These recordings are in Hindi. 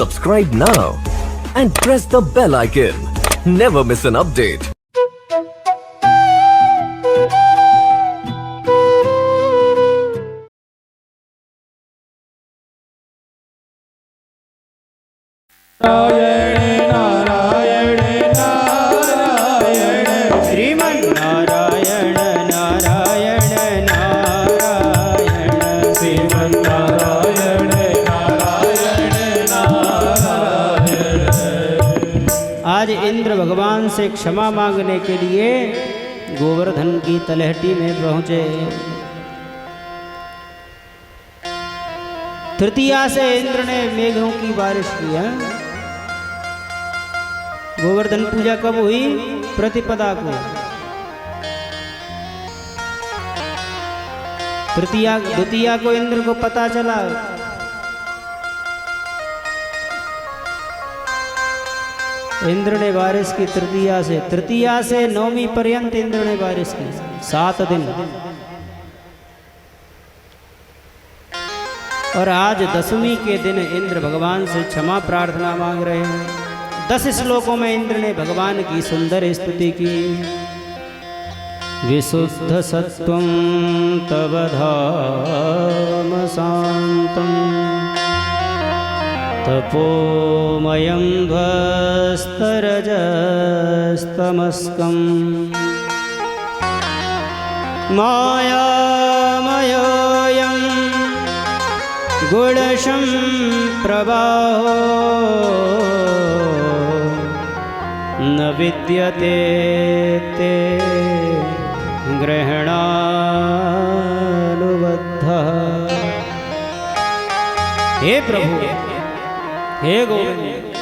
Subscribe now and press the bell icon. Never miss an update. आज इंद्र भगवान से क्षमा मांगने के लिए गोवर्धन की तलहटी में पहुंचे। तृतीया से इंद्र ने मेघों की बारिश की है। गोवर्धन पूजा कब हुई? प्रतिपदा को। द्वितीया को इंद्र को पता चला। इंद्र ने बारिश की तृतीया से नौवीं पर्यंत इंद्र ने बारिश की 7 दिन। और आज 10वीं के दिन इंद्र भगवान से क्षमा प्रार्थना मांग रहे हैं। 10 श्लोकों में इंद्र ने भगवान की सुंदर स्तुति की। विशुद्ध सत्वं तव धाम शांतम् तपोमयं ध्वस्तरजस्तमस्कम् मायामयोऽयं गुणसम्प्रवाहो न विद्यते ते ग्रहणानुबद्धः। हे प्रभु, हे गोविंद,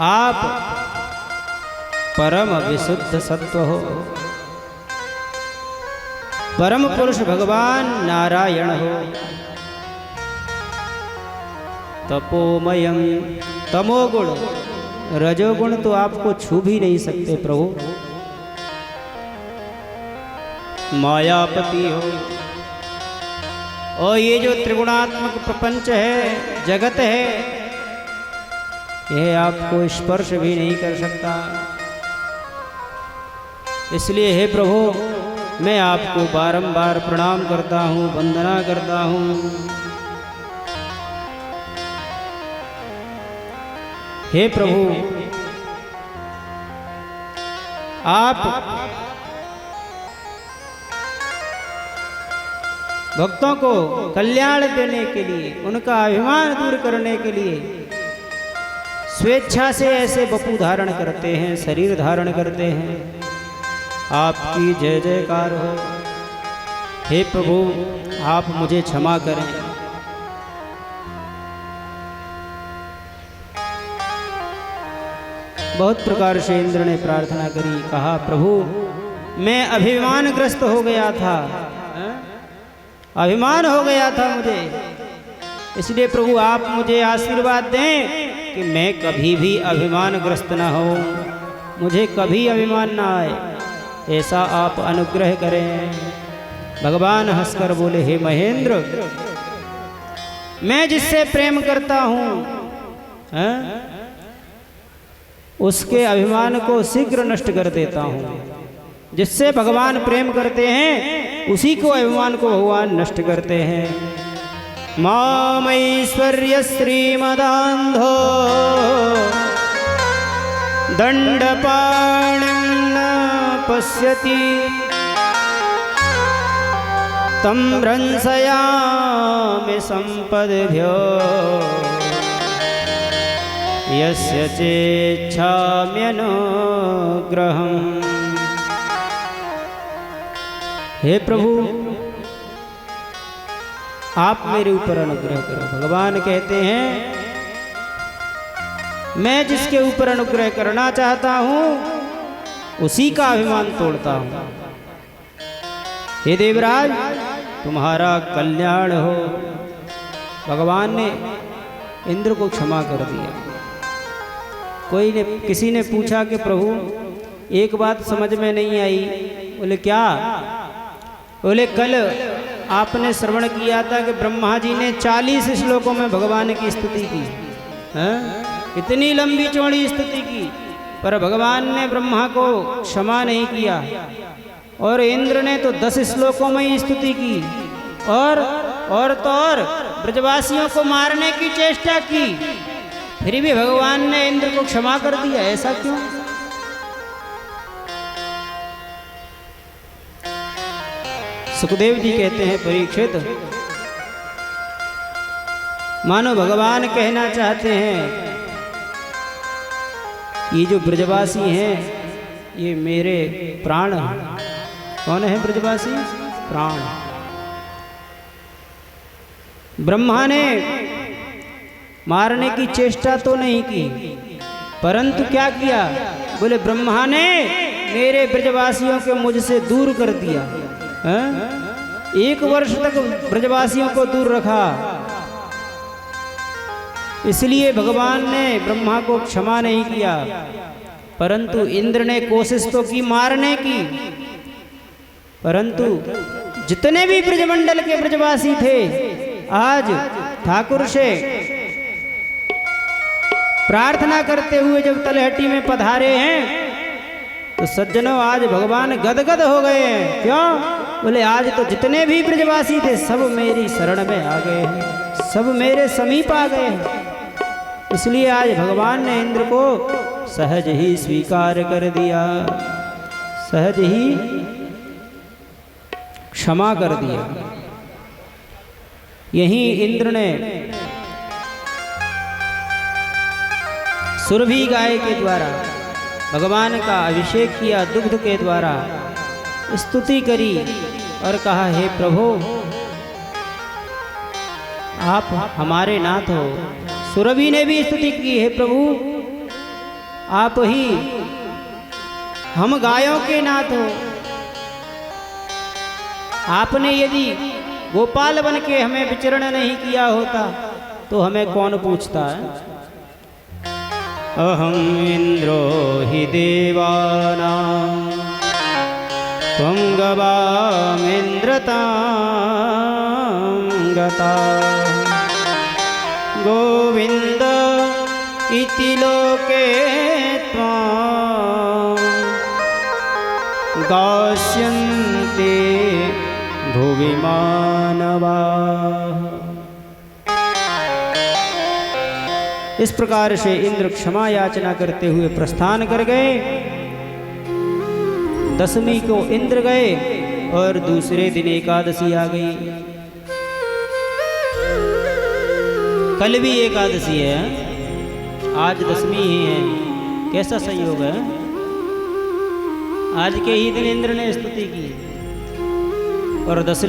आप परम विशुद्ध सत्व हो। परम पुरुष भगवान नारायण हो। तपोमयम, तमोगुण रजोगुण तो आपको छू भी नहीं सकते प्रभु। मायापति हो। और ये जो त्रिगुणात्मक प्रपंच है, जगत है, यह आपको स्पर्श भी नहीं कर सकता। इसलिए हे प्रभु, मैं आपको बारंबार प्रणाम करता हूँ, वंदना करता हूँ। हे प्रभु, आप भक्तों को कल्याण देने के लिए, उनका अभिमान दूर करने के लिए स्वेच्छा से ऐसे वपु धारण करते हैं, शरीर धारण करते हैं। आपकी जय जयकार हो। हे प्रभु, आप मुझे क्षमा करें। बहुत प्रकार से इंद्र ने प्रार्थना करी। कहा, प्रभु मैं अभिमानग्रस्त हो गया था, अभिमान हो गया था मुझे। इसलिए प्रभु आप मुझे आशीर्वाद दें कि मैं कभी भी अभिमानग्रस्त न हो, मुझे कभी अभिमान ना आए, ऐसा आप अनुग्रह करें। भगवान हंसकर बोले, हे महेंद्र, मैं जिससे प्रेम करता हूँ उसके अभिमान को शीघ्र नष्ट कर देता हूँ। जिससे भगवान प्रेम करते हैं उसी को अभिमान को भगवान नष्ट करते हैं। मामैश्वर्य श्रीमदान्धो दंडपाणिं न पश्यति तं भ्रंसयामि संपद्भ्यो यस्य चेच्छाम्यनुग्रहम्। हे प्रभु, आप मेरे ऊपर अनुग्रह करो। भगवान कहते हैं, मैं जिसके ऊपर अनुग्रह करना चाहता हूं उसी का अभिमान तोड़ता हूं। हे देवराज, तुम्हारा कल्याण हो। भगवान ने इंद्र को क्षमा कर दिया। किसी ने पूछा कि प्रभु एक बात समझ में नहीं आई। बोले क्या? बोले कल आपने श्रवण किया था कि ब्रह्मा जी ने 40 श्लोकों में भगवान की स्तुति की है, इतनी लंबी चौड़ी स्तुति की, पर भगवान ने ब्रह्मा को क्षमा नहीं किया। और इंद्र ने तो 10 श्लोकों में ही स्तुति की, और तो और ब्रजवासियों को मारने की चेष्टा की, फिर भी भगवान ने इंद्र को क्षमा कर दिया। ऐसा क्यों? सुखदेव जी कहते हैं, परीक्षित, मानो भगवान कहना चाहते हैं ये जो ब्रजवासी हैं ये मेरे प्राण हैं। कौन है ब्रजवासी? प्राण। ब्रह्मा ने मारने की चेष्टा तो नहीं की, परंतु क्या किया? बोले ब्रह्मा ने मेरे ब्रजवासियों के मुझसे दूर कर दिया। 1 वर्ष तक ब्रजवासियों को दूर रखा, इसलिए भगवान ने ब्रह्मा को क्षमा नहीं किया। परंतु इंद्र ने कोशिश तो की मारने की, परंतु जितने भी ब्रजमंडल के ब्रजवासी थे आज ठाकुर से प्रार्थना करते हुए जब तलहटी में पधारे हैं तो सज्जनों आज भगवान गदगद हो गए हैं। क्यों? बोले आज तो जितने भी ब्रजवासी थे सब मेरी शरण में आ गए हैं, सब मेरे समीप आ गए हैं। इसलिए आज भगवान ने इंद्र को सहज ही स्वीकार कर दिया, सहज ही क्षमा कर दिया। यही इंद्र ने सुरभि गाय के द्वारा भगवान का अभिषेक किया, दुग्ध के द्वारा स्तुति करी और कहा, हे प्रभु आप हमारे नाथ हो। सुरभि ने भी स्तुति की, हे प्रभु आप ही हम गायों के नाथ हो। आपने यदि गोपाल बन के हमें विचरण नहीं किया होता तो हमें कौन पूछता है। अहम इंद्रो हि देवानां त्वं गवामिन्द्रतां गता गोविंद इति लोके त्वां गास्यन्ते भुवि मानवाः। इस प्रकार से इंद्र क्षमा याचना करते हुए प्रस्थान कर गए। 10वीं को इंद्र गए और दूसरे दिन एकादशी आ गई। कल भी एकादशी है, आज 10वीं ही है। कैसा संयोग है? आज के ही दिन इंद्र ने स्तुति की और 10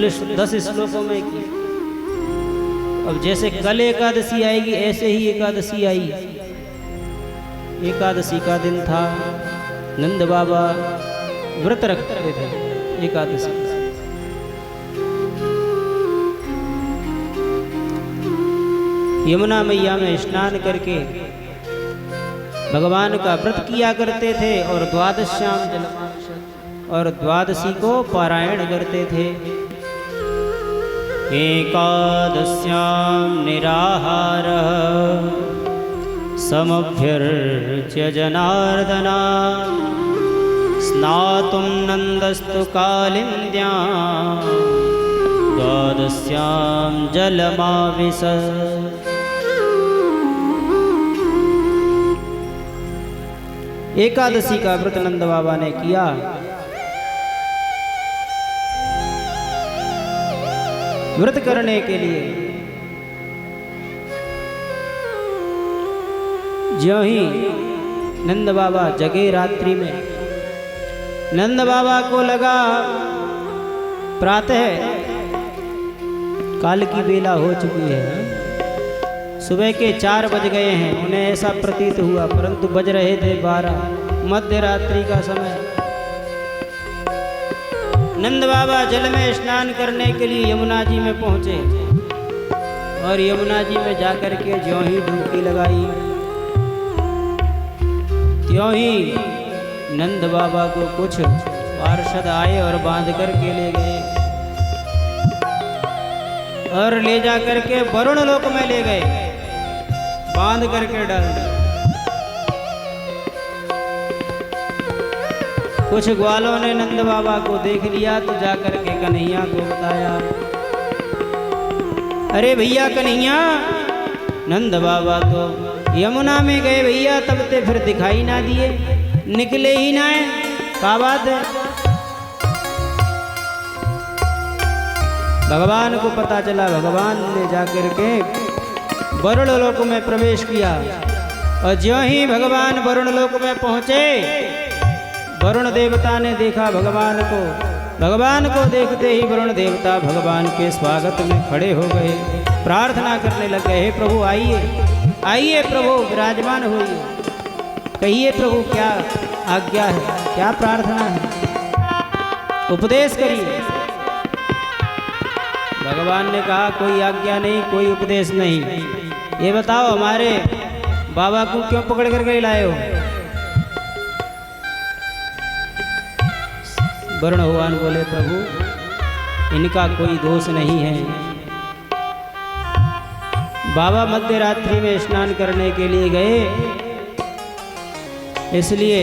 श्लोकों में की। अब जैसे कल एकादशी आएगी ऐसे ही एकादशी आई। एकादशी का दिन था, नंद बाबा व्रत रखते थे एकादशी। यमुना मैया में स्नान करके भगवान का व्रत किया करते थे और द्वादश्याम जलमांश और द्वादशी को पारायण करते थे। एकादश्यां निराहारः समभ्यर्च्य जनार्दना स्नातुं नन्दस्तु कालिन्द्यां द्वादश्यां जलमाविशत्। एकादशी का व्रत नंद बाबा ने किया। व्रत करने के लिए ज्यों ही नंद बाबा जगे रात्रि में, नंद बाबा को लगा प्रातः काल की बेला हो चुकी है, सुबह के 4 बज गए हैं। उन्हें ऐसा प्रतीत हुआ, परंतु बज रहे थे 12, मध्य रात्रि का समय। नंद बाबा जल में स्नान करने के लिए यमुना जी में पहुंचे और यमुना जी में जाकर के ज्यों ही डुबकी लगाई, त्यों ही नंद बाबा को कुछ पार्षद आए और बांध कर के ले गए। और ले जा करके वरुण लोक में ले गए, बांध करके डाल दिया। कुछ ग्वालों ने नंद बाबा को देख लिया तो जाकर के कन्हैया को बताया, अरे भैया कन्हैया, नंद बाबा तो यमुना में गए भैया, तब ते फिर दिखाई ना दिए, निकले ही ना है, क्या बात है। भगवान को पता चला, भगवान ने जाकर के वरुण लोक में प्रवेश किया और ज्यों ही भगवान वरुण लोक में पहुंचे, वरुण देवता ने देखा भगवान को, भगवान को देखते ही वरुण देवता भगवान के स्वागत में खड़े हो गए, प्रार्थना करने लग गए, हे प्रभु आइए, आइए प्रभु विराजमान होइए, कहिए प्रभु क्या आज्ञा है, क्या प्रार्थना है, उपदेश करिए। भगवान ने कहा कोई आज्ञा नहीं, कोई उपदेश नहीं, ये बताओ हमारे बाबा को क्यों पकड़ करके लाए हो। वरुण भगवान बोले, प्रभु इनका कोई दोष नहीं है, बाबा मध्य रात्रि में स्नान करने के लिए गए, इसलिए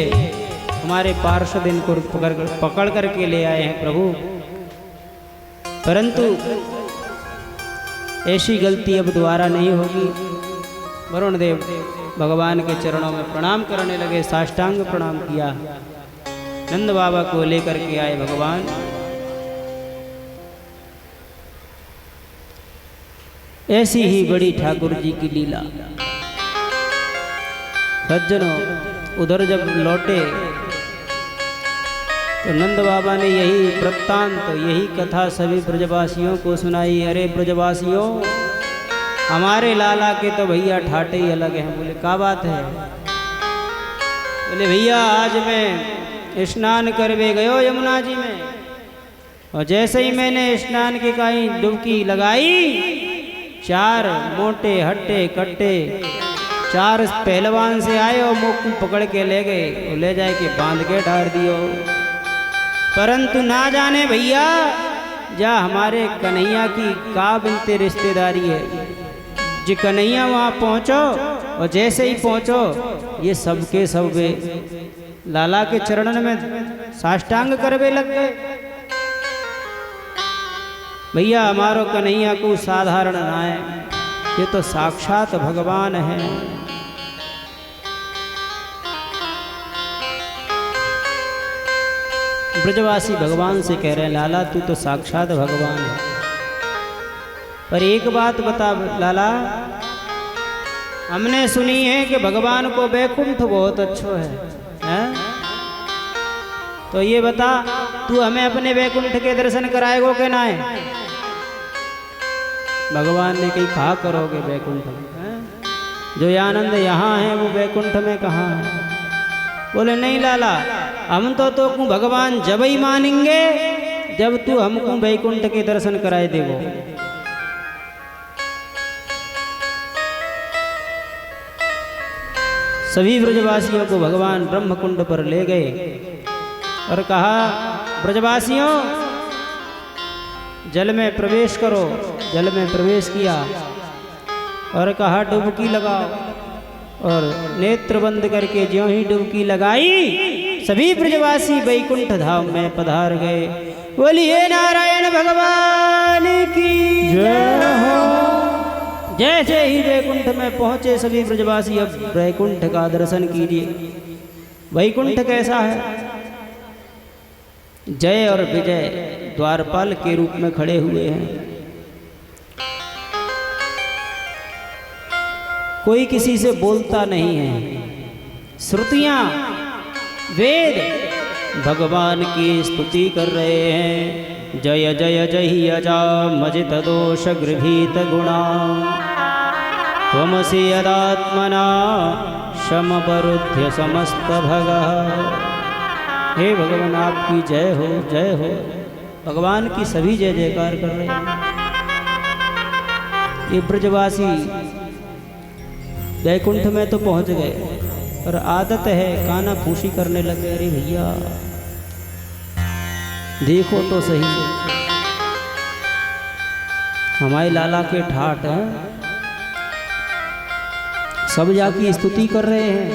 हमारे पार्षद इनको पकड़ करके ले आए हैं प्रभु, परंतु ऐसी गलती अब दोबारा नहीं होगी। वरुण देव भगवान के चरणों में प्रणाम करने लगे, साष्टांग प्रणाम किया, नंद बाबा को लेकर के आए भगवान। ऐसी ही बड़ी ठाकुर जी की लीला। सज्जनों, उधर जब लौटे तो नंद बाबा ने यही वृत्तांत, यही कथा सभी ब्रजवासियों को सुनाई। अरे ब्रजवासियों, हमारे लाला के तो भैया ठाटे ही अलग हैं। बोले क्या बात है। बोले भैया आज मैं स्नान करवे गयो यमुना जी में, और जैसे ही मैंने स्नान की कहीं डुबकी लगाई, चार मोटे हट्टे कट्टे चार पहलवान से आए और मुख पकड़ के ले गए, ले जाए के बांध के डाल दियो। परंतु ना जाने भैया जा हमारे कन्हैया की का बिनते रिश्तेदारी है। जी कन्हैया वहाँ पहुँचो और जैसे ही पहुँचो ये सबके सब लाला के चरणन में साष्टांग करवे लग गए। भैया हमारो कन्हैया को साधारण ना है, ये तो साक्षात भगवान है। ब्रजवासी भगवान से कह रहे हैं लाला तू तो साक्षात भगवान है, पर एक बात बता लाला, हमने सुनी है कि भगवान को वैकुंठ बहुत अच्छो है? तो ये बता तू हमें अपने वैकुंठ के दर्शन कराएगो के ना है? भगवान ने कही कहा करोगे वैकुंठ में, जो आनंद यहाँ है वो वैकुंठ में कहाँ है? बोले नहीं लाला, हम तो तू भगवान जब ही मानेंगे जब तू हमको वैकुंठ के दर्शन कराए देवो। सभी ब्रजवासियों को भगवान ब्रह्मकुंड पर ले गए और कहा ब्रजवासियों जल में प्रवेश करो। जल में प्रवेश किया और कहा डुबकी लगाओ, और नेत्र बंद करके ज्यों ही डुबकी लगाई सभी ब्रजवासी वैकुंठ धाम में पधार गए। बोलिए नारायण भगवान की जय हो। जैसे ही वैकुंठ में पहुंचे सभी ब्रजवासी अब वैकुंठ का दर्शन कीजिए। वैकुंठ कैसा है? जय और विजय द्वारपाल के रूप में खड़े हुए हैं। कोई किसी से बोलता नहीं है। श्रुतियां वेद भगवान की स्तुति कर रहे हैं। जय जय जय अजा मजित दोष गृभीत गुणा त्वमसि यदात्मना समवरुध्य समस्त भगः। हे भगवान आपकी जय हो, जय हो। भगवान की सभी जय जयकार कर रहे हैं। ये ब्रजवासी वैकुंठ में तो पहुंच गए, पर आदत है काना फूसी करने लगे। अरे भैया देखो तो सही, हमारे लाला के ठाट हैं, सब जाकी स्तुति कर रहे हैं।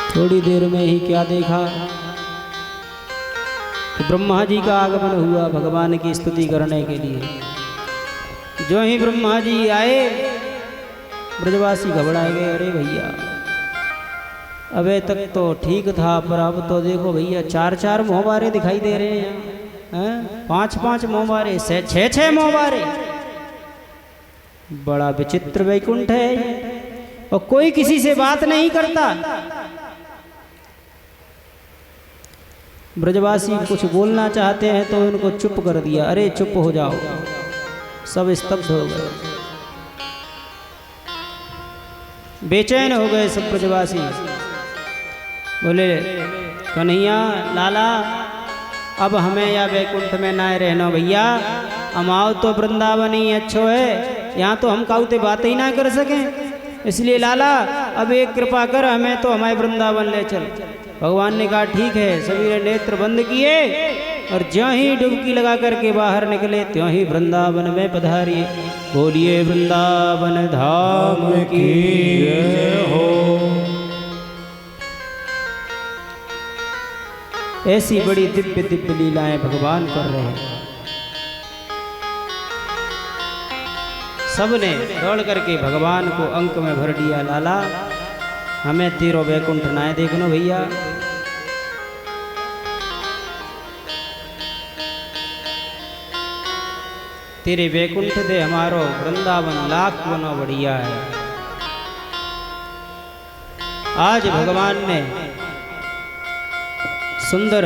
थोड़ी देर में ही क्या देखा कि ब्रह्मा जी का आगमन हुआ भगवान की स्तुति करने के लिए। जो ही ब्रह्मा जी आए ब्रजवासी घबरा गए, अरे भैया अबे तक तो ठीक था, पर अब तो देखो भैया 4-4 मोहबारे दिखाई दे रहे हैं, 5-5 मोहबारे, 6-6 मोहबारे। बड़ा विचित्र वैकुंठ है और कोई किसी से बात नहीं करता। ब्रजवासी कुछ बोलना चाहते हैं तो उनको चुप कर दिया, अरे चुप हो जाओ। सब स्तब्ध हो गए, बेचैन हो गए सब ब्रजवासी। बोले कन्हैया लाला अब हमें या वैकुंठ में ना रहना भैया, हम आओ तो वृंदावन ही अच्छो है, यहाँ तो हम काउते बातें ही ना कर सकें, इसलिए लाला अब एक कृपा कर हमें तो हमारे वृंदावन ले चल। भगवान ने कहा ठीक है। सभी ने नेत्र बंद किए और ज्यों ही डुबकी लगा करके बाहर निकले त्यों ही वृंदावन में पधारिए। बोलिए वृंदावन धाम की जय हो। ऐसी बड़ी दिव्य दिव्य लीलाएं भगवान कर रहे हैं। सबने दौड़ करके भगवान को अंक में भर दिया, लाला हमें तेरो वैकुंठ नाय देखनो भैया। तेरे वैकुंठ दे हमारो वृंदावन लाख गुना बढ़िया है। आज भगवान ने सुंदर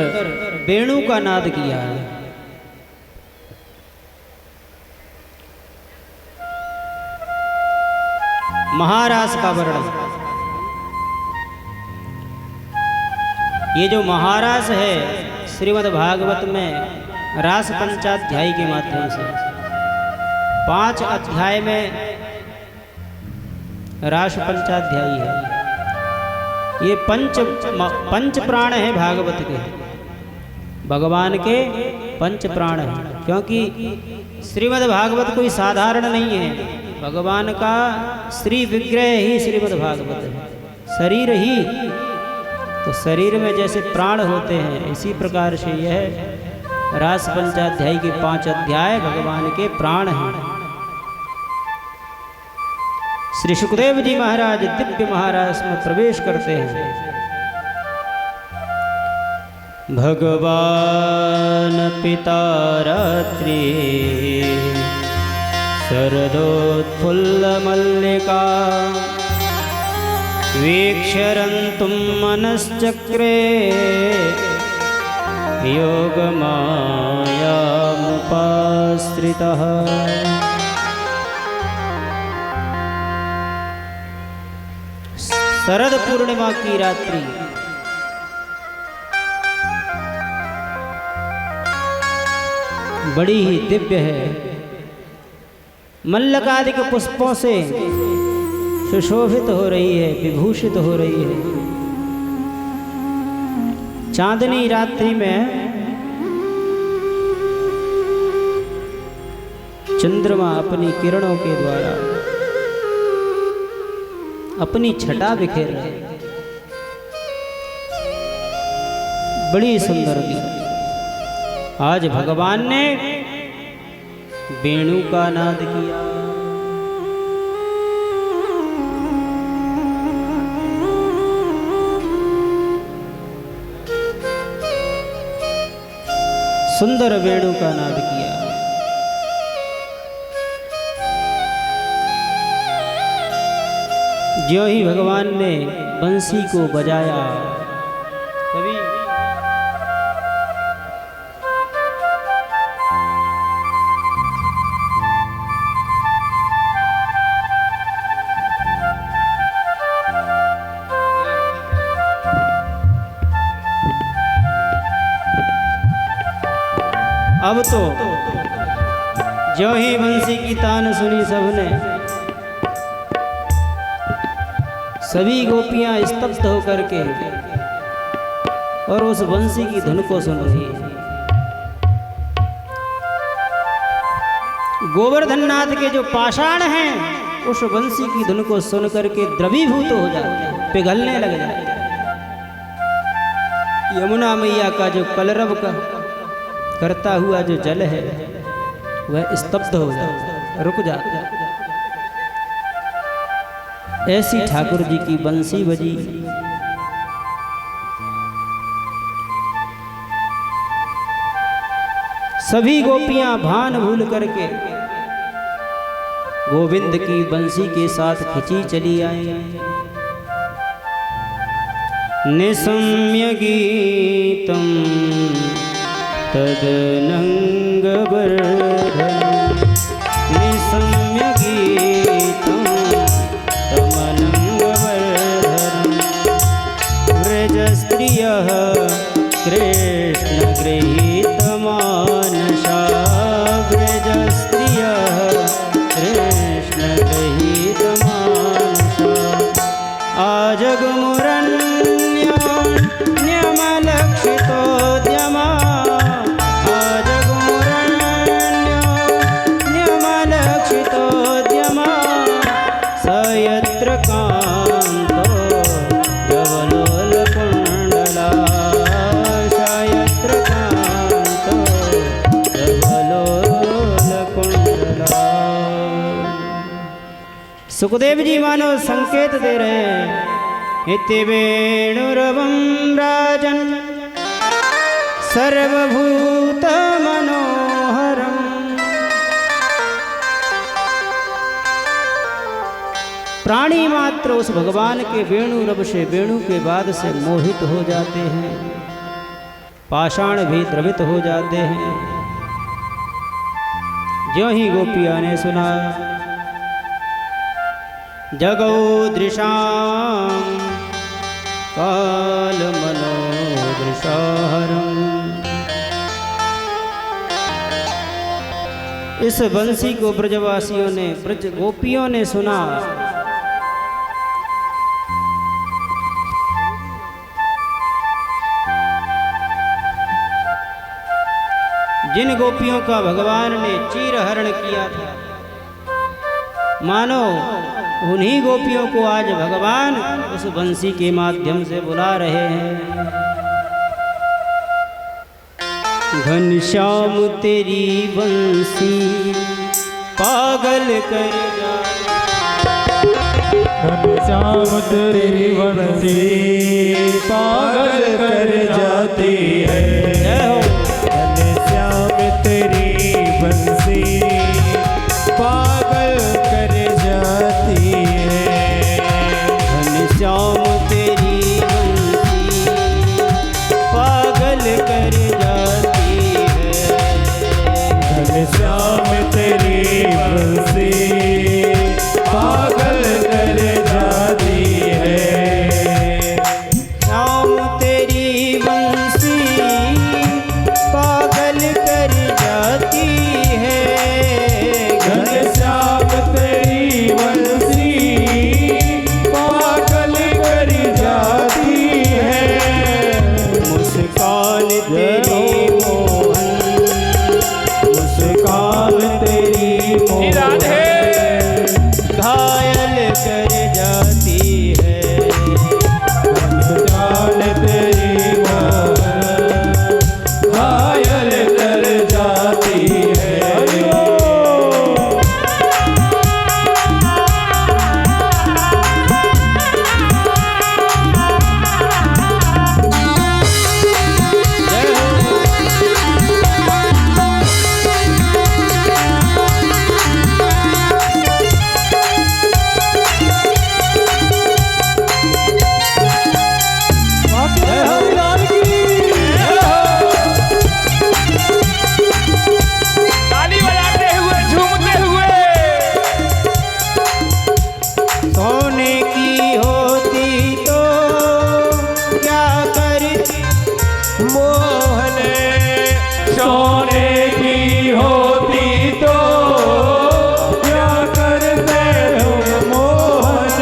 वेणु का नाद किया है। महारास का वर्णन, ये जो महारास है श्रीमद् भागवत में रास पंचाध्यायी के माध्यम से 5 अध्याय में रास पंचाध्यायी है। ये पंच प्राण है भागवत के, भगवान के 5 प्राण हैं। क्योंकि श्रीमद् भागवत कोई साधारण नहीं है, भगवान का श्री विग्रह ही श्रीमद् भागवत है। शरीर ही तो शरीर में जैसे प्राण होते हैं, इसी प्रकार से यह रास पंचाध्यायी के 5 अध्याय भगवान के प्राण हैं। श्री सुखदेव जी महाराज दिव्य महाराज में प्रवेश करते हैं। भगवान पिता रात्रि शरदोत्फुल्ल मल्लिका वीक्षरन्तुं मनश्चक्रे योगमायामुपाश्रितः। शरद पूर्णिमा की रात्रि बड़ी ही दिव्य है। मल्लकादिक पुष्पों से सुशोभित हो रही है, विभूषित हो रही है। चांदनी रात्रि में चंद्रमा अपनी किरणों के द्वारा अपनी छटा बिखेर रहे, बड़ी सुंदर लीला। आज भगवान ने वेणु का नाद किया। सुंदर वेणु का नाद किया। ज्यों ही भगवान ने बंसी को बजाया तभी अब तो ज्यों ही बंसी की तान सुनी सबने, सभी गोपियां स्तब्ध होकर के और उस बंसी की धुन को सुन रही है। गोवर्धन नाथ के जो पाषाण हैं उस बंसी की धुन को सुन करके द्रवीभूत हो जाते हैं, पिघलने लग जाते हैं। यमुना मैया का जो कलरव का करता हुआ जो जल है वह स्तब्ध हो जाता है, रुक जाता है। ऐसी ठाकुर जी की बंसी बजी। सभी गोपियां भान भूल करके गोविंद की बंसी के साथ खिंची चली आई। निसम्य गीतम तदनंगवर्धनम, निसम्य गीतम तमनंगवर्धनम, व्रजस्त्रियः कृष्ण गृहीतमानसा, व्रजस्त्रियः कृष्ण गृहीतमानसा, आजगमुरन्योन्यमलक्षितोद्यमा, आजगमुरन्योन्यमलक्षितोद्यमा, स यत्र कान्तो धवलोलकुण्डला, स यत्र कान्तो धवलोलकुण्डला। सुखदेव जी मानो संकेत दे रहे हैं, इति वेणुरवं राजन् सर्वभूत मनोहरम्। प्राणी मात्र उस भगवान के वेणु रव से, वेणु के बाद से मोहित हो जाते हैं, पाषाण भी द्रवित हो जाते हैं। ज्यों ही गोपिया ने सुना, जगौदृशां कालमनोदृशाहरम्। इस बंसी को ब्रजवासियों ने, ब्रज गोपियों ने सुना। जिन गोपियों का भगवान ने चीरहरण किया था, मानो उन्हीं गोपियों को आज भगवान उस बंसी के माध्यम से बुला रहे हैं। घनश्याम तेरी बंसी पागल कर जाती, घनश्याम तेरी बंसी पागल कर जाती है। जय हो। घनश्याम तेरी बंसी पागल कर जाती है। घनश्याम तेरी बंसी पागल कर जाती है। घनश्याम तेरी बंसी पागल कर जाती है। श्याम तेरी बंसी पागल कर जाती है। घनश्याम तेरी बंसी पागल कर जाती है। मुस्कान तेरी मोहन, मुस्कान तेरी मोहन घायल कर जाती है। मुस्कान तेरी मोहन घायल कर जाती है। ताली बजाते हुए, झूमते हुए। सोने की होती तो क्या करती मोहन सोने की होती तो क्या करते हो मोहन।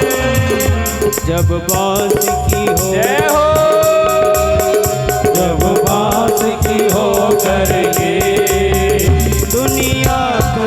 जब बांस की हो। जय हो। जब बांस की हो करके दुनिया को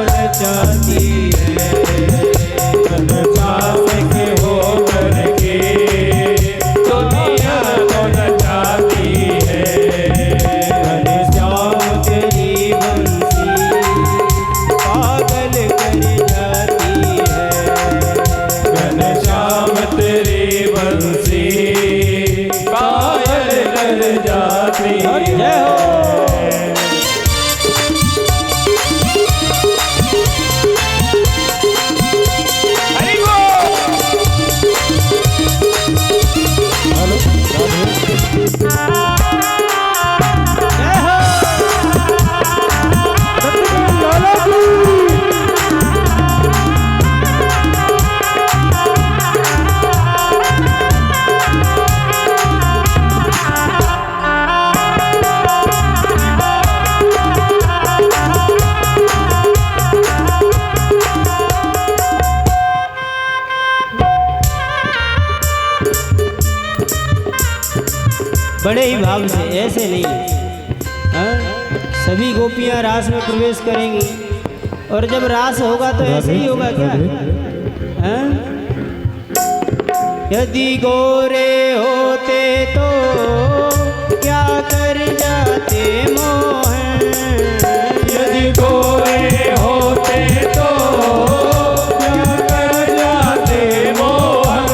बड़े ही भाव से, ऐसे नहीं। हाँ? सभी गोपियां रास में प्रवेश करेंगी और जब रास होगा तो ऐसे ही होगा क्या? हाँ? यदि गोरे होते तो क्या कर जाते मोहन, यदि गोरे होते तो क्या कर जाते मोहन,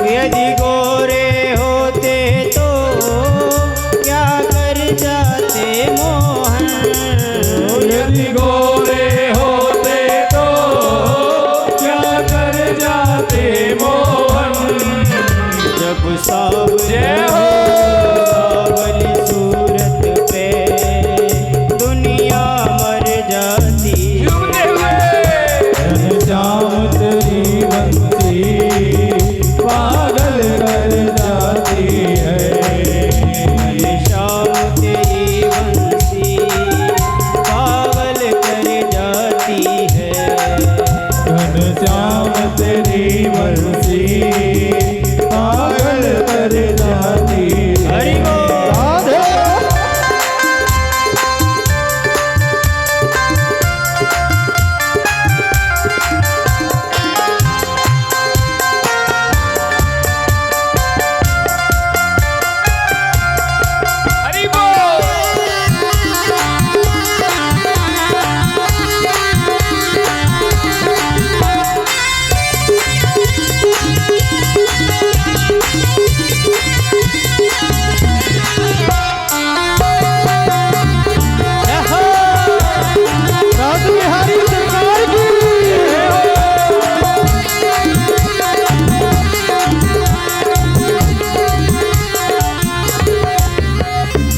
यदि गोरे होते तो क्या कर जाते मोहन, यदि गोरे होते तो क्या कर जाते मोहन। जब सावली सूरत पे दुनिया मर जाती, घनश्याम तेरी बंसी पागल कर जाती है, घनश्याम तेरी बंसी पागल कर जाती है, घनश्याम तेरी बंसी पागल कर जाती है। हरि बोल। राधे हरि बोल। राज बिहारी सरकार की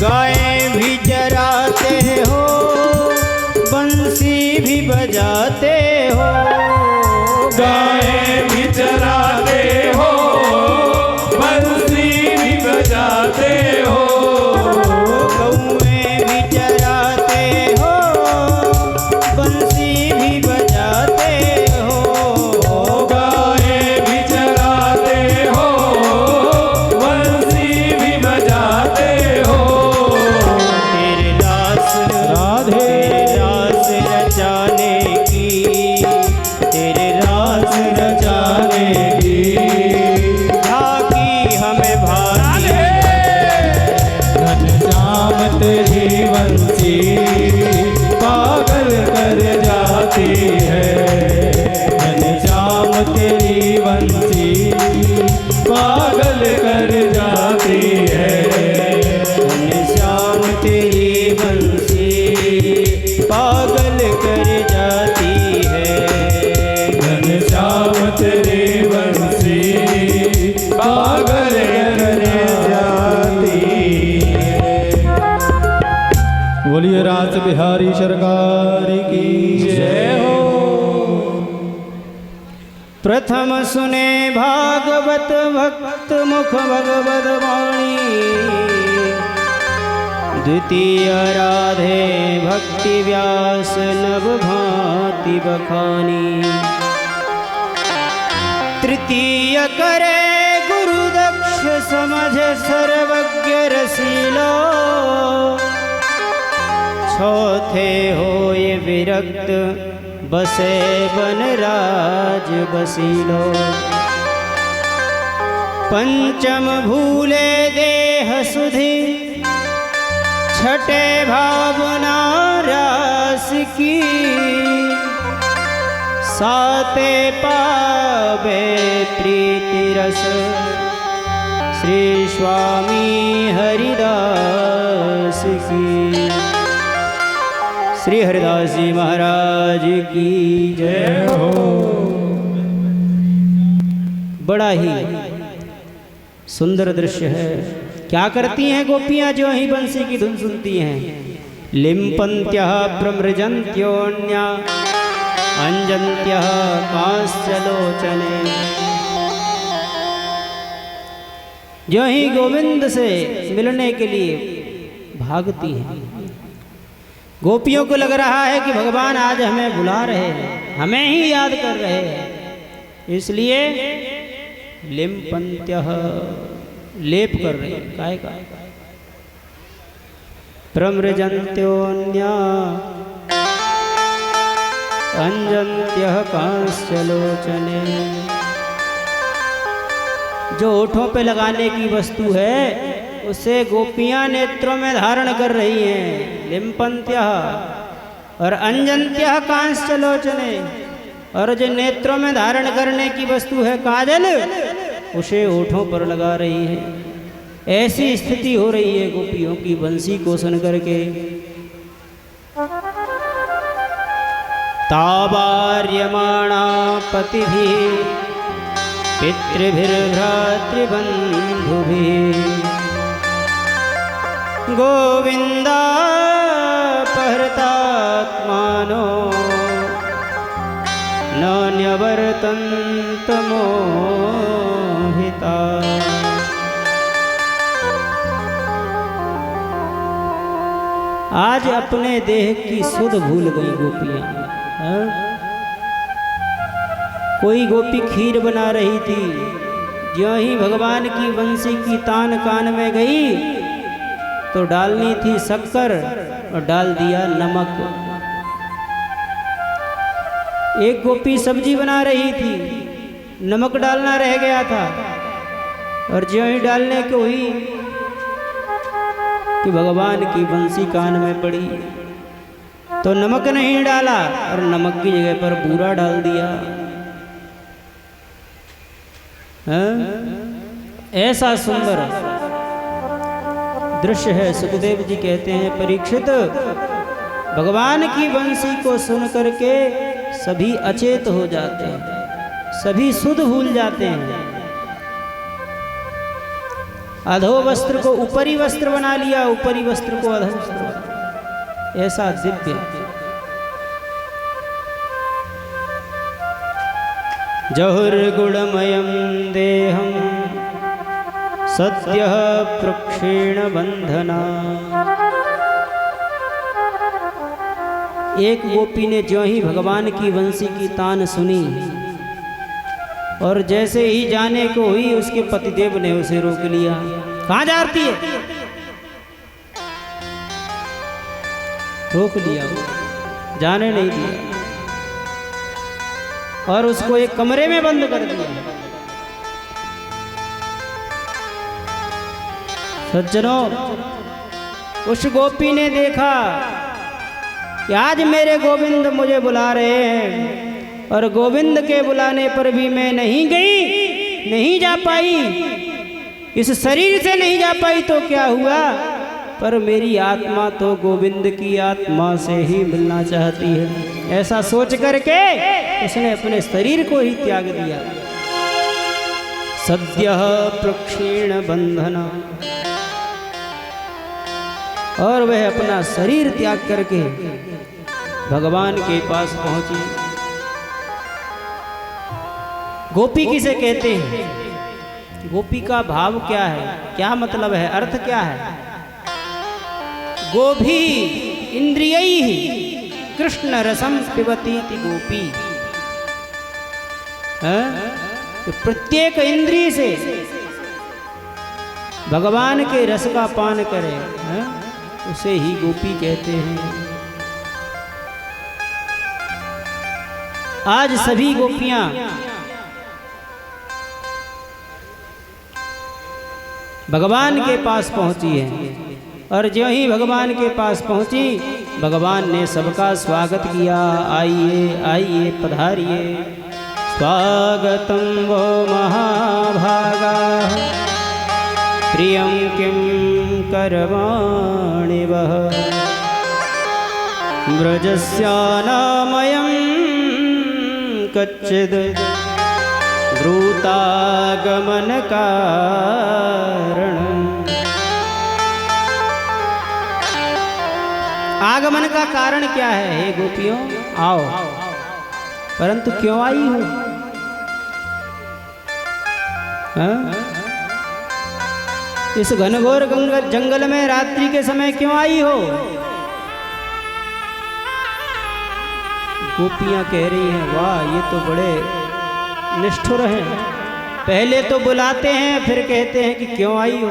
गायें भी चराते हो, बंसी भी बजाते हो, गाएं भी चराते हो, बंसी भी बजाते हो, गौएं भी चराते हो, बंसी भी बजाते हो, गाएं भी चराते हो, बंसी भी बजाते हो। तेरे दास राधे तेरे दास रचाने की, तेरे दास रचाने की झांकी हमें भाती, घनश्याम तेरी बंसी पागल कर जाती है, घनश्याम तेरी बंसी पागल कर जाती है, घनश्याम तेरी बंसी पागल कर जाती है, घनश्याम तेरी बंसी पागल कर जाती है। बोलिए राज बिहारी सरकार की जय हो। प्रथम सुने भागवत भक्त मुख भगवत वाणी, द्वितीय राधे भक्ति व्यास नव भांति बखानी, तृतीय करे गुरु दक्ष समझ सर्वज्ञ रसीलो, चौथे होए विरक्त बसे बन राज बसीलो, पंचम भूले देह सुधि, छठे भावना रास की, साते पावे प्रीति रस श्री स्वामी हरिदास की। श्री हरिदास जी महाराज की जय हो। बड़ा ही सुंदर दृश्य है। क्या करती हैं गोपियां जो ही बंसी की धुन सुनती हैं? लिम्पन्त्यः प्रमृजन्त्योऽन्या अंजन्त्यः कांस्यलोचने। जो ही गोविंद से मिलने के लिए भागती हैं। गोपियों को लग रहा है कि भगवान आज हमें बुला रहे हैं, हमें ही याद कर रहे हैं, इसलिए लिम्पन्त्यः लेप कर रही है। काय का प्रमृजन्त्योन्या अंजन्त्यः कांस्यलोचने। जो होठों पे लगाने की वस्तु है उसे गोपियां नेत्रों में धारण कर रही हैं। लिम्पन्त्यः और अंजन्त्यः कांस्यलोचने। और जो नेत्रों में धारण करने की वस्तु है काजल, उसे होठों पर लगा रही है। ऐसी स्थिति हो रही है गोपियों की बंसी को सुन करके। तावार्यमाणा पतिभिः पितृभिर्भ्रातृबन्धुभिः गोविन्दापहृतात्मानो न न्यवर्तन्त मोहिता। आज अपने देह की सुध भूल गई गोपियां। कोई गोपी खीर बना रही थी, ज्यों ही भगवान की बंसी की तान कान में गई तो डालनी थी शक्कर और डाल दिया नमक। एक गोपी सब्जी बना रही थी, नमक डालना रह गया था और ज्यों ही डालने को हुई कि भगवान की बंसी कान में पड़ी तो नमक नहीं डाला और नमक की जगह पर बूरा डाल दिया। ऐसा सुंदर दृश्य है। सुखदेव जी कहते हैं, परीक्षित, भगवान की बंसी को सुन करके सभी अचेत हो जाते हैं, सभी सुध भूल जाते हैं। अधो वस्त्र को ऊपरी वस्त्र बना लिया, ऊपरी वस्त्र को अधो वस्त्र। ऐसा दिव्य जहुर्गुणमयं देहं सद्यः प्रक्षीण बंधना। एक गोपी ने ज्यों ही भगवान की बंसी की तान सुनी और जैसे ही जाने को हुई उसके पतिदेव ने उसे रोक लिया। कहाँ जाती है? रोक लिया, जाने नहीं दिया और उसको एक कमरे में बंद कर दिया। सज्जनों, उस गोपी ने देखा कि आज मेरे गोविंद मुझे बुला रहे हैं और गोविंद के बुलाने पर भी मैं नहीं गई, नहीं जा पाई। इस शरीर से नहीं जा पाई तो क्या हुआ, पर मेरी आत्मा तो गोविंद की आत्मा से ही मिलना चाहती है। ऐसा सोच करके उसने अपने शरीर को ही त्याग दिया। सद्यः प्रक्षीण बंधना। और वह अपना शरीर त्याग करके भगवान के पास पहुंची। गोपी किसे कहते हैं? गोपी का भाव क्या है, क्या मतलब है, अर्थ क्या है? गोभी इंद्रियैः कृष्ण रसम पिबतीति गोपी। तो प्रत्येक इंद्रिय से भगवान के रस का पान करे, उसे ही गोपी कहते हैं। आज सभी गोपियां भगवान के पास पहुंची है और जो ही भगवान के पास पहुंची, भगवान ने सबका स्वागत किया। आइए आइए पधारिए, स्वागतम वो महाभागा, प्रियं किं करवाणि वः, व्रजस्यानामयं कच्चिद् द्रुतागमनकारणम्। आगमन का कारण क्या है? हे गोपियों, आओ। परंतु क्यों आई हो? इस घनघोर जंगल में रात्रि के समय क्यों आई हो? गोपियां कह रही हैं, वाह, ये तो बड़े निष्ठुर हैं, पहले तो बुलाते हैं फिर कहते हैं कि क्यों आई हो।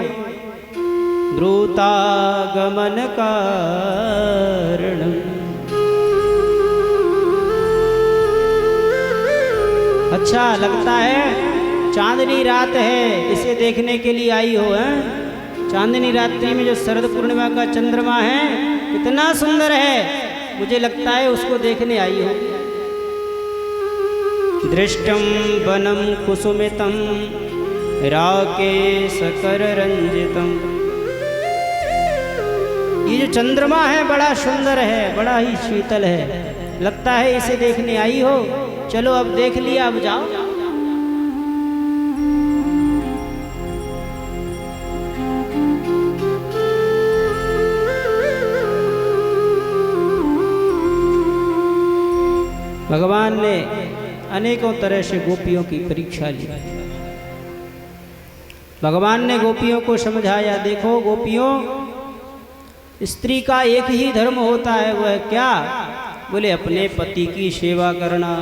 द्रुतागमन कारणम। अच्छा लगता है, चांदनी रात है, इसे देखने के लिए आई हो। हैं चांदनी रात्रि में जो शरद पूर्णिमा का चंद्रमा है कितना सुंदर है, मुझे लगता है उसको देखने आई हो। दृष्टम वनम कुसुमितम राकेश कर रंजितम। ये जो चंद्रमा है बड़ा सुंदर है, बड़ा ही शीतल है, लगता है इसे देखने आई हो। चलो अब देख लिया, अब जाओ। भगवान ने अनेकों तरह से गोपियों की परीक्षा ली। भगवान ने गोपियों को समझाया, देखो गोपियों, स्त्री का एक ही धर्म होता है, वह क्या? बोले अपने पति की सेवा करना।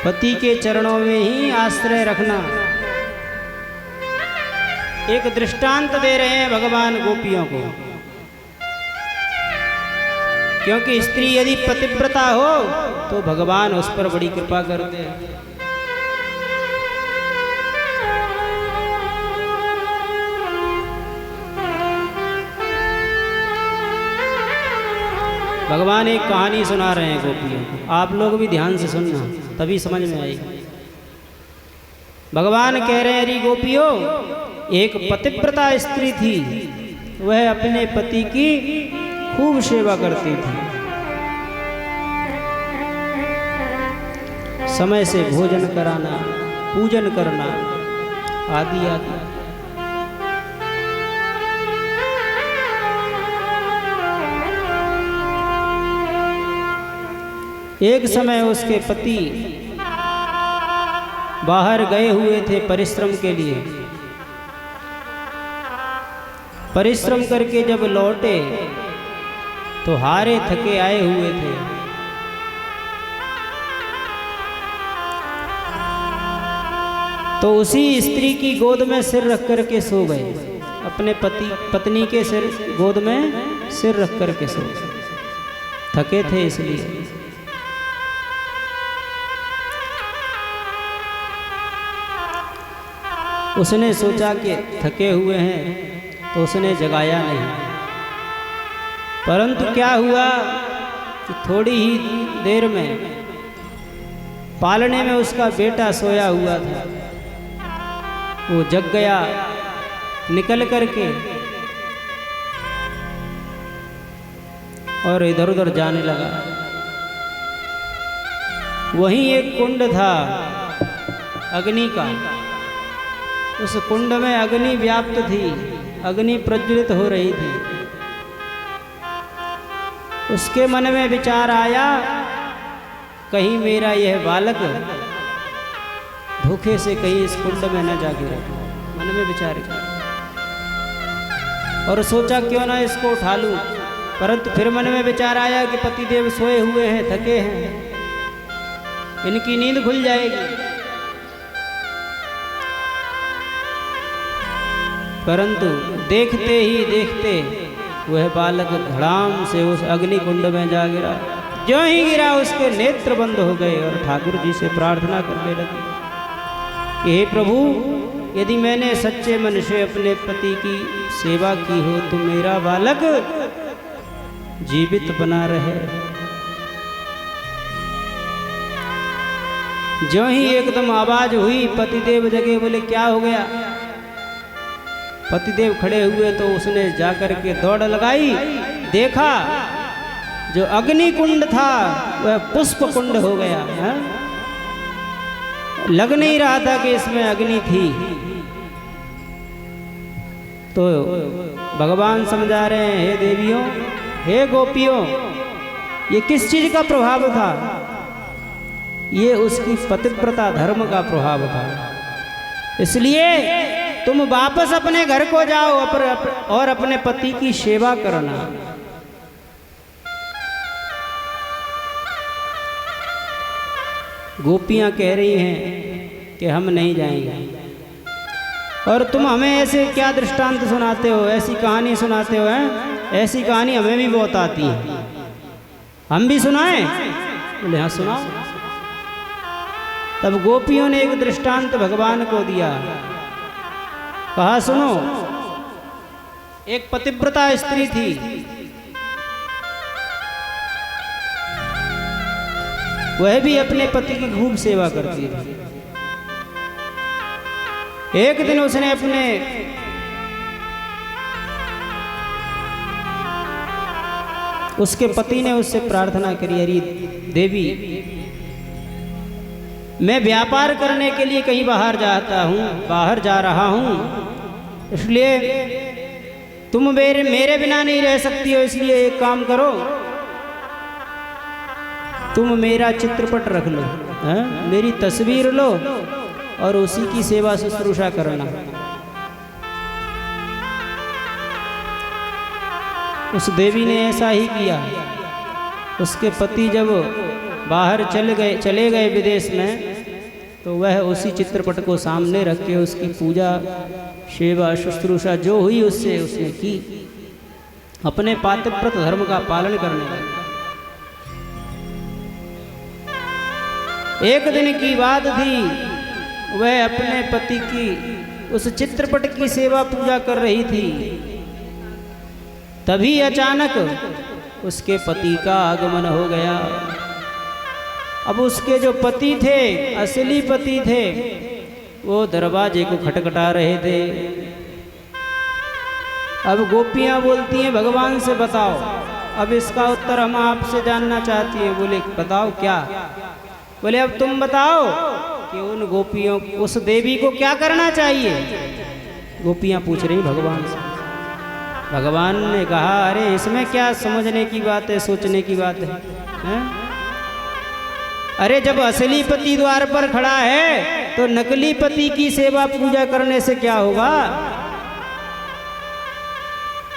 पति के चरणों में ही आश्रय रखना। एक दृष्टांत दे रहे हैं भगवान गोपियों को, क्योंकि स्त्री यदि पतिव्रता हो तो भगवान उस पर बड़ी कृपा करते हैं। भगवान एक कहानी सुना रहे हैं गोपियों को, आप लोग भी ध्यान से सुनना तभी समझ में आएगी। भगवान कह रहे हैं, अरे गोपियों, एक पतिव्रता स्त्री थी, वह अपने पति की खूब सेवा करती थी, समय से भोजन कराना, पूजन करना आदि आदि। एक समय उसके पति बाहर गए हुए थे परिश्रम के लिए। परिश्रम करके जब लौटे तो हारे थके आए हुए थे। तो उसी स्त्री की गोद में सिर रख करके सो गए, अपने पत्नी के गोद में सिर रख करके सो गए, थके थे इसलिए। उसने सोचा कि थके हुए हैं तो उसने जगाया नहीं, परंतु क्या हुआ कि थोड़ी ही देर में पालने में उसका बेटा सोया हुआ था, वो जग गया, निकल करके और इधर उधर जाने लगा। वहीं एक कुंड था अग्नि का, उस कुंड में अग्नि व्याप्त थी, अग्नि प्रज्वलित हो रही थी। उसके मन में विचार आया, कहीं मेरा यह बालक धोखे से कहीं इस कुंड में न जा गिरे। मन में विचार किया और सोचा क्यों ना इसको उठा लूं, परंतु फिर मन में विचार आया कि पतिदेव सोए हुए हैं, थके हैं, इनकी नींद खुल जाएगी। परंतु देखते ही देखते वह बालक धड़ाम से उस अग्नि कुंड में जा गिरा। जो ही गिरा उसके नेत्र बंद हो गए और ठाकुर जी से प्रार्थना करने लगे कि हे प्रभु, यदि मैंने सच्चे मन से अपने पति की सेवा की हो तो मेरा बालक जीवित बना रहे। जो ही एकदम आवाज हुई, पतिदेव जगे, बोले क्या हो गया? पतिदेव खड़े हुए तो उसने जाकर के दौड़ लगाई, देखा जो अग्नि कुंड था वह पुष्प कुंड हो गया है? लग नहीं रहा था कि इसमें अग्नि थी। तो भगवान समझा रहे हैं, हे देवियों, हे गोपियों, ये किस चीज का प्रभाव था? ये उसकी पतिव्रता धर्म का प्रभाव था। इसलिए तुम वापस अपने घर को जाओ और अपने पति की सेवा करना। गोपियाँ कह रही हैं कि हम नहीं जाएंगे, और तुम हमें ऐसे क्या दृष्टांत सुनाते हो, ऐसी कहानी सुनाते हो हैं? ऐसी कहानी हमें भी बहुत आती है, हम भी सुनाएं? बोले हाँ सुनाओ। तब गोपियों ने एक दृष्टांत भगवान को दिया, कहा सुनो, एक पतिव्रता स्त्री थी, वह भी अपने पति की खूब सेवा करती थी। एक दिन उसने उसके पति ने उससे प्रार्थना करी, अरे देवी, मैं व्यापार करने के लिए कहीं बाहर जा रहा हूँ, इसलिए तुम मेरे बिना नहीं रह सकती हो, इसलिए एक काम करो, तुम मेरा चित्रपट रख लो, मेरी तस्वीर लो और उसी की सेवा शुश्रूषा करना। उस देवी ने ऐसा ही किया। उसके पति जब बाहर चले गए विदेश में, तो वह उसी चित्रपट को सामने रख के उसकी पूजा सेवा शुश्रूषा जो हुई उसने की, अपने पातिव्रत धर्म का पालन करने लगे। एक दिन की बात थी, वह अपने पति की उस चित्रपट की सेवा पूजा कर रही थी, तभी अचानक उसके पति का आगमन हो गया। अब उसके जो पति थे, असली पति थे, वो दरवाजे को खटखटा रहे थे। अब गोपियाँ बोलती हैं भगवान से बताओ, अब इसका उत्तर हम आपसे जानना चाहती हैं। बोले बताओ क्या? बोले अब तुम बताओ कि उन गोपियों, उस देवी को क्या करना चाहिए? गोपियाँ पूछ रही भगवान से। भगवान ने कहा, अरे इसमें क्या समझने की बात है, सोचने की बात है? अरे जब असली पति द्वार पर खड़ा है तो नकली पति की सेवा पूजा करने से क्या होगा?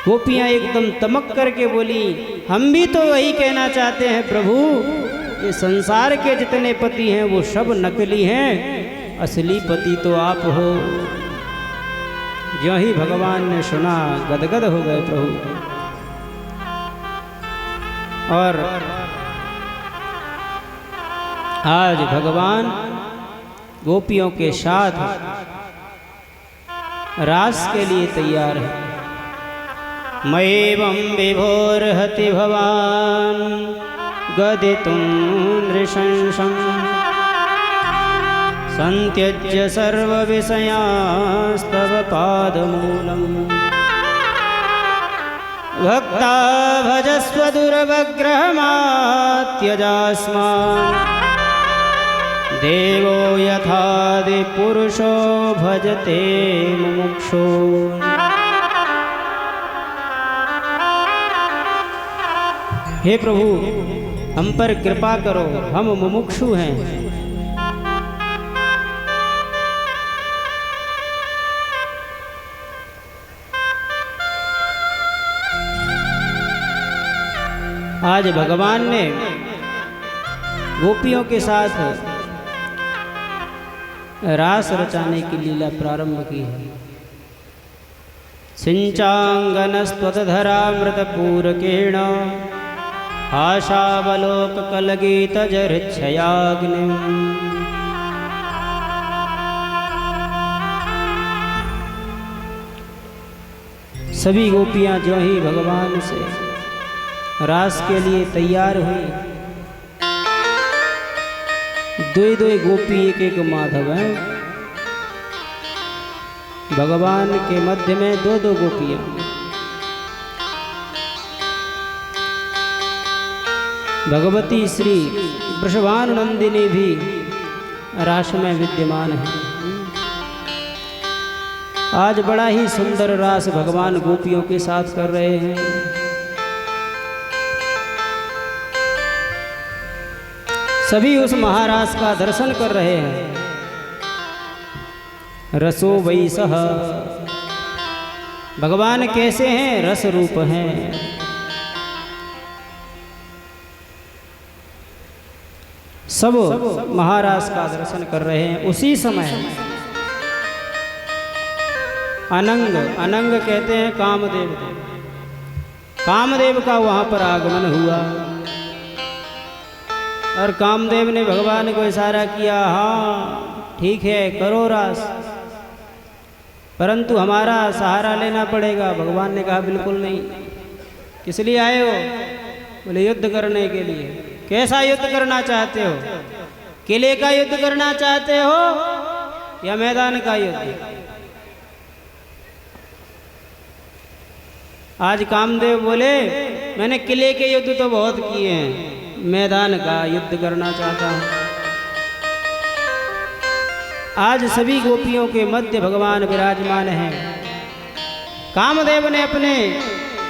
गोपियाँ एकदम तमक करके बोली, हम भी तो वही कहना चाहते हैं प्रभु, ये संसार के जितने पति हैं वो सब नकली हैं, असली पति तो आप हो। जो ही भगवान ने सुना, गदगद हो गए प्रभु। और आज भगवान गोपियों के साथ रास के लिए तैयार है। मयेवं विभोर्हति भवान गदितुं नृशंसं संत्यज्य सर्वविषयांस्तव पादमूलम् भक्ता भजस्व दुर्वग्रहमात्यजास्मान् देवो यथादिपुरुषो भजते मुमुक्षो। हे प्रभु, हम पर कृपा करो, हम मुमुक्षु हैं। आज भगवान ने गोपियों के साथ रास रचाने की लीला प्रारंभ की है। सिंचांगनस्त्वतधरामृतपूरकेण आशावलोककलगीतजरिच्छयाग्निम्। सभी गोपियाँ जो ही भगवान से रास के लिए तैयार हुई। दो गोपी एक माधव हैं। भगवान के मध्य में दो गोपियाँ। भगवती श्री वृषभानुनंदिनी भी रास में विद्यमान है। आज बड़ा ही सुंदर रास भगवान गोपियों के साथ कर रहे हैं। सभी उस महारास का दर्शन कर रहे हैं। रसो वैसः, भगवान कैसे हैं? रस रूप हैं। सब महाराज का दर्शन कर रहे हैं। उसी समय अनंग, अनंग कहते हैं कामदेव, कामदेव का वहाँ पर आगमन हुआ और कामदेव ने भगवान को इशारा किया, हाँ ठीक है करो रास, परंतु हमारा सहारा लेना पड़ेगा। भगवान ने कहा बिल्कुल नहीं। किस लिए आए हो? बोले युद्ध करने के लिए। कैसा युद्ध करना चाहते हो? किले का युद्ध करना चाहते हो या मैदान का युद्ध? आज कामदेव बोले मैंने किले के युद्ध तो बहुत किए हैं, मैदान का युद्ध करना चाहता हूं। आज सभी गोपियों के मध्य भगवान विराजमान हैं। कामदेव ने अपने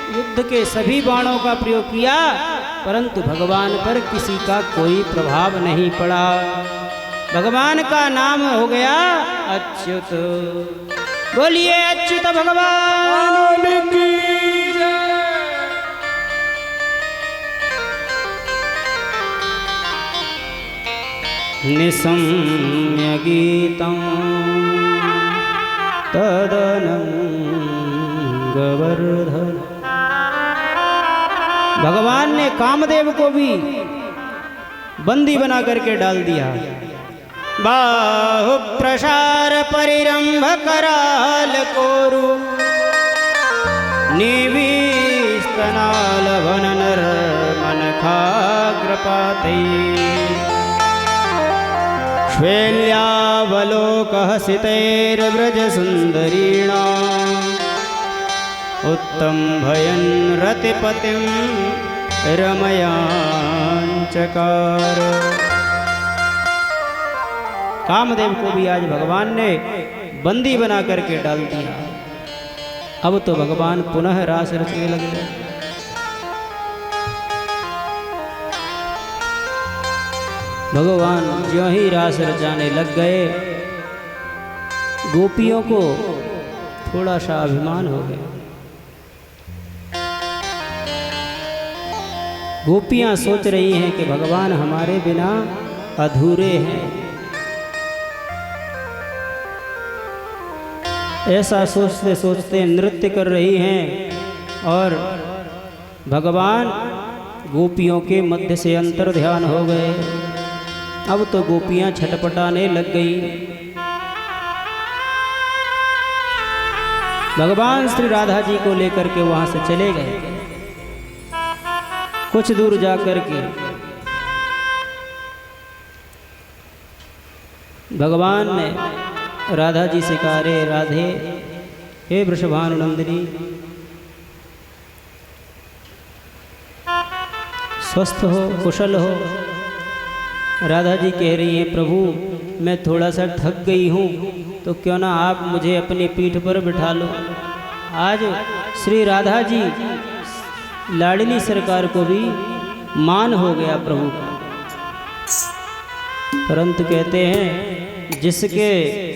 युद्ध के सभी बाणों का प्रयोग किया, परंतु भगवान पर किसी का कोई प्रभाव नहीं पड़ा। भगवान का नाम हो गया अच्युत। बोलिए अच्युत भगवान की जय। निसम्य गीतं तदनंगवर्धन। भगवान ने कामदेव को भी बंदी बना करके डाल दिया। बाहु प्रसार परिरंभ कराल कोरु, निविस्तनाल भननर मनखाग्रपाते। श्वेल्यावलोकहसितैर्व्रज सुंदरीणाम्, उत्तम भयन रतिपतिं रमयांचकार। कामदेव को भी आज भगवान ने बंदी बना करके डाल दिया। अब तो भगवान पुनः रास रचने लगे। भगवान ज्यों ही रास रचाने लग गए, गोपियों को थोड़ा सा अभिमान हो गया। गोपियां सोच रही हैं कि भगवान हमारे बिना अधूरे हैं। ऐसा सोचते सोचते नृत्य कर रही हैं और भगवान गोपियों के मध्य से अंतर ध्यान हो गए। अब तो गोपियां छटपटाने लग गई। भगवान श्री राधा जी को लेकर के वहां से चले गए। कुछ दूर जाकर के भगवान ने राधा जी से कहा, रे राधे, हे वृषभानुनंदिनी, स्वस्थ हो, कुशल हो। राधा जी कह रही हैं, प्रभु मैं थोड़ा सा थक गई हूँ, तो क्यों ना आप मुझे अपनी पीठ पर बिठा लो। आज श्री राधा जी लाडली सरकार को भी मान हो गया प्रभु का। परंतु कहते हैं जिसके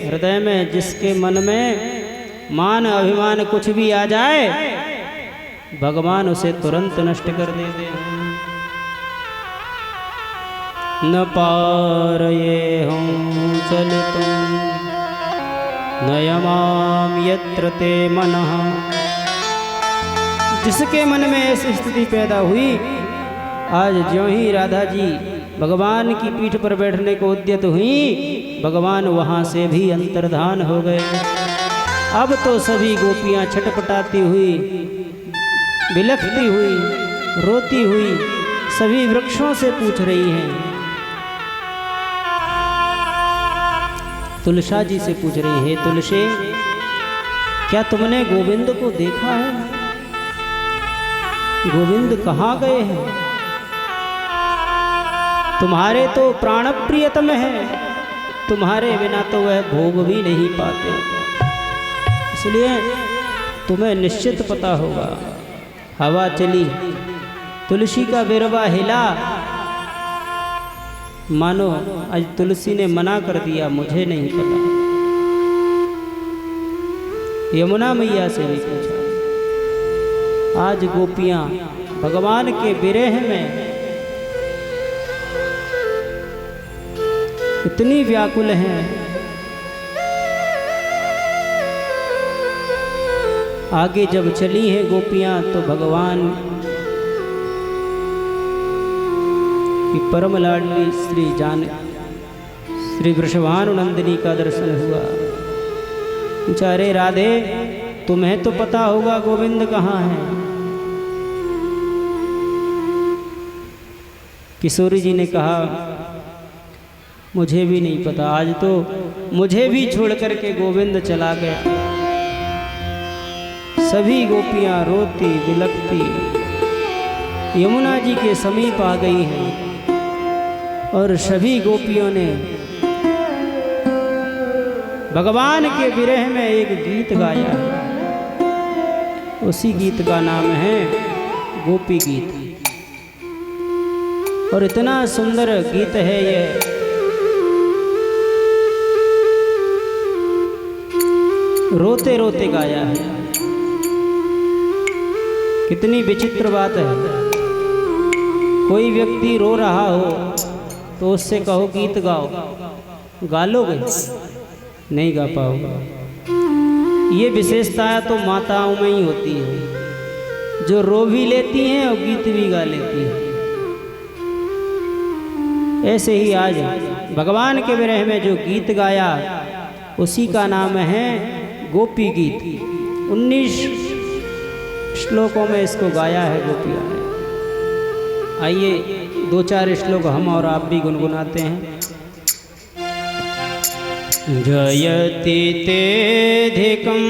हृदय में, जिसके मन में मान अभिमान कुछ भी आ जाए, भगवान उसे तुरंत नष्ट कर देते हैं। न पारये हूँ चलितुं न यमाम यत्र ते मनः। जिसके मन में ऐसी स्थिति पैदा हुई, आज ज्यों ही राधा जी भगवान की पीठ पर बैठने को उद्यत हुई, भगवान वहाँ से भी अंतर्धान हो गए। अब तो सभी गोपियाँ छटपटाती हुई, बिलखती हुई, रोती हुई सभी वृक्षों से पूछ रही हैं। तुलसा जी से पूछ रही है, तुलसी क्या तुमने गोविंद को देखा है? गोविंद कहाँ गए हैं? तुम्हारे तो प्राण प्रियतम है, तुम्हारे बिना तो वह भोग भी नहीं पाते। इसलिए तुम्हें निश्चित पता होगा। हवा चली, तुलसी का बिरवा हिला, मानो आज तुलसी ने मना कर दिया, मुझे नहीं पता। यमुना मैया से भी पूछा। आज गोपियां भगवान के विरह में इतनी व्याकुल हैं। आगे जब चली हैं गोपियां तो भगवान की परम लाडली श्री वृषभानुनंदिनी का दर्शन हुआ। पूछा, अरे राधे, तुम्हें तो पता होगा गोविंद कहाँ है? किशोरी जी ने कहा, मुझे भी नहीं पता, आज तो मुझे भी छोड़ करके गोविंद चला गया। सभी गोपियां रोती बिलखती यमुना जी के समीप आ गई हैं और सभी गोपियों ने भगवान के विरह में एक गीत गाया है। उसी गीत का नाम है गोपी गीत। और इतना सुंदर गीत है ये, रोते रोते गाया है। कितनी विचित्र बात है, कोई व्यक्ति रो रहा हो तो उससे कहो गीत गाओ, गा लोगे? नहीं गा पाओगे। ये विशेषता तो माताओं में ही होती है, जो रो भी लेती हैं और गीत भी गा लेती हैं। ऐसे ही आज भगवान के विरह में जो गीत गाया उसी का नाम है गोपी गीत। 19 श्लोकों में इसको गाया है गोपियों ने। आइए 2-4 श्लोक हम और आप भी गुनगुनाते हैं। जयति तेधिकं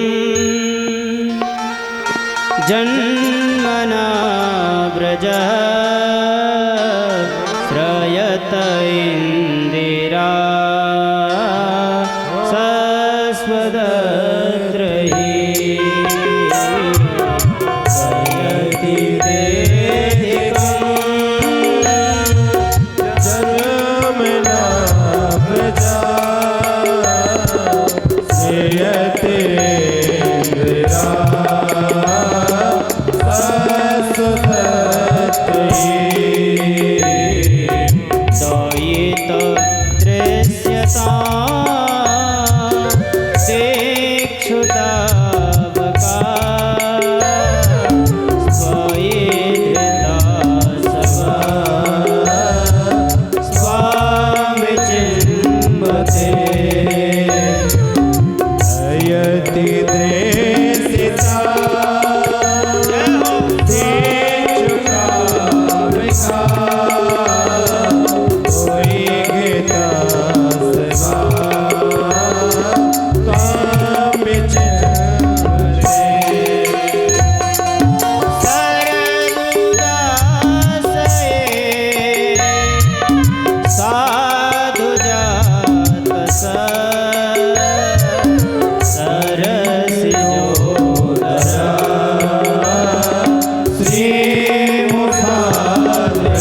जन्मना व्रजः श्रयत इंदिरा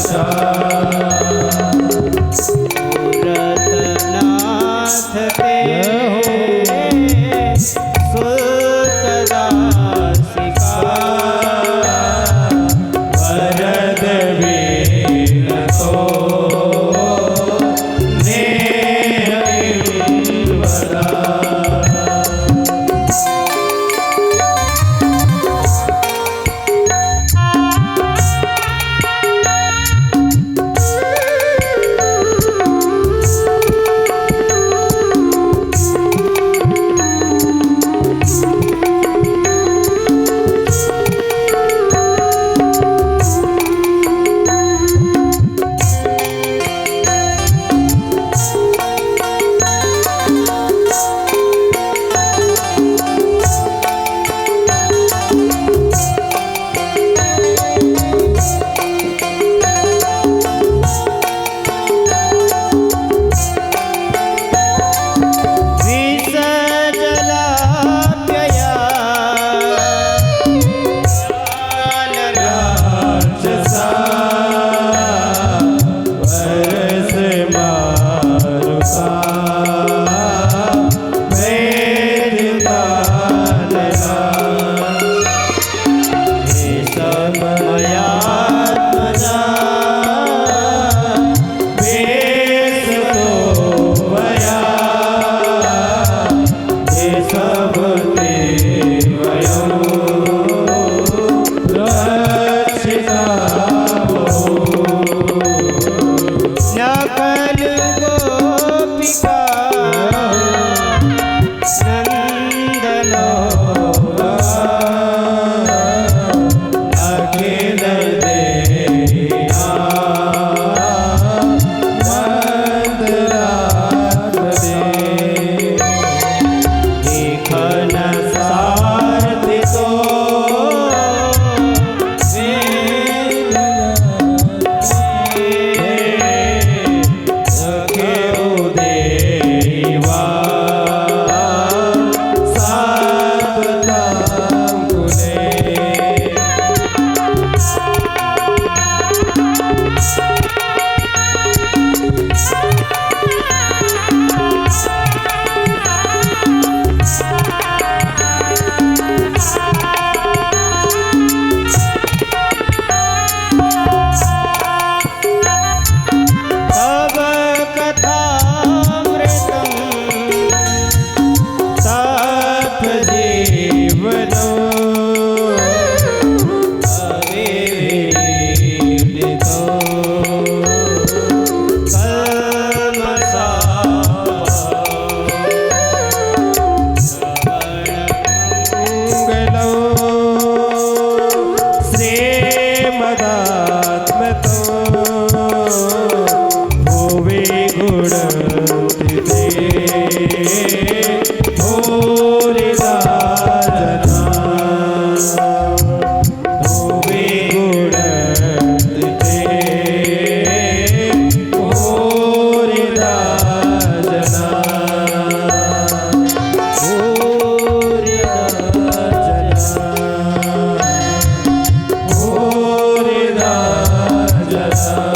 Sa होवे गुण तिथे भोरे राजना होवे गुण तिथे भोरे राजना भोरे राजना भोरे राजना